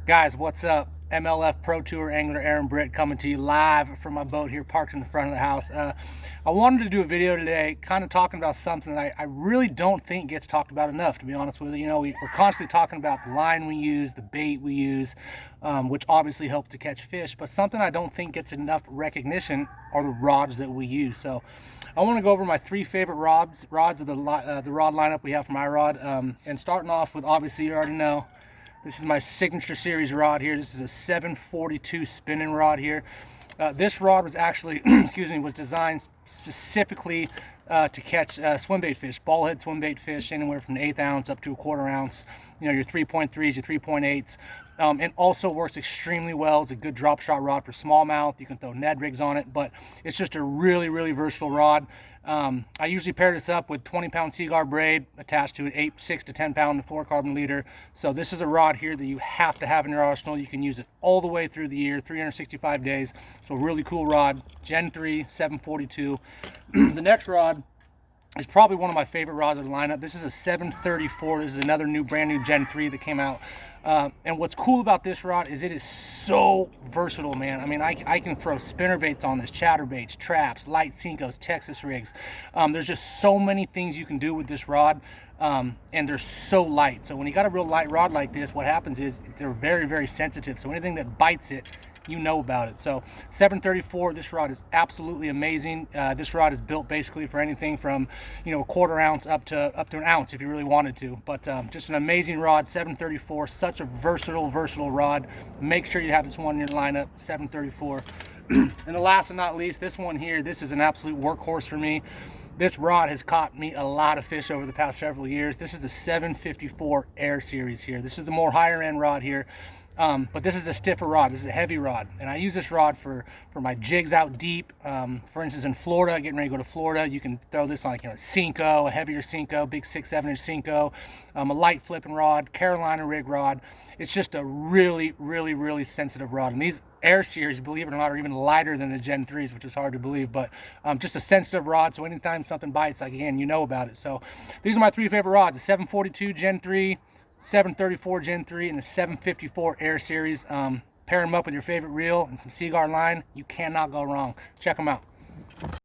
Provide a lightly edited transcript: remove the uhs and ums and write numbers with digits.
Guys, what's up? MLF Pro Tour angler Aaron Britt coming to you live from my boat here parked in the front of the house. I wanted to do a video today kind of talking about something that I really don't think gets talked about enough, to be honest with you. You know, we're constantly talking about the line we use, the bait we use, which obviously help to catch fish, but something I don't think gets enough recognition are the rods that we use. So I want to go over my three favorite rods of the rod lineup we have from IROD, and starting off with, obviously you already know, this is my signature series rod here. This is a 742 spinning rod here. This rod was actually, excuse me, was designed specifically to catch swim bait fish, ball head swim bait fish, anywhere from an 1/8 ounce up to a 1/4 ounce. You know, your 3.3s, your 3.8s. And also works extremely well. It's a good drop shot rod for smallmouth. You can throw Ned rigs on it, but it's just a really, really versatile rod. I usually pair this up with 20-pound Seaguar braid attached to an 6 to 10-pound fluorocarbon leader. So this is a rod here that you have to have in your arsenal. You can use it all the way through the year, 365 days. So really cool rod, Gen 3, 742. The next rod is probably one of my favorite rods of the lineup. This is a 734. This is another brand new Gen 3 that came out. And what's cool about this rod is it is so versatile, man. I mean, I can throw spinner baits on this, chatter baits, traps, light Senkos, Texas rigs. There's just so many things you can do with this rod, and they're so light. So when you got a real light rod like this, what happens is they're very, very sensitive. So anything that bites it, you know about it. So 734, this rod is absolutely amazing. This rod is built basically for anything from, you know, a 1/4 ounce up to an ounce if you really wanted to. But just an amazing rod, 734, such a versatile rod. Make sure you have this one in your lineup, 734. And the last and not least, this one here, this is an absolute workhorse for me. This rod has caught me a lot of fish over the past several years. This is the 754 Air series here. This is the more higher end rod here. But this is a stiffer rod. This is a heavy rod, and I use this rod for my jigs out deep. For instance, in Florida, getting ready to go to Florida, you can throw this on, like, you know, a Senko, a heavier Senko, big 6-7 inch Senko, a light flipping rod, Carolina rig rod. It's just a really sensitive rod. And these Air series, believe it or not, are even lighter than the Gen 3s, which is hard to believe, but just a sensitive rod. So anytime something bites, like, again, you know about it. So these are my three favorite rods: the 742 Gen 3, 734 Gen 3, and the 754 Air series. Pair them up with your favorite reel and some Seaguar line. You cannot go wrong. Check them out.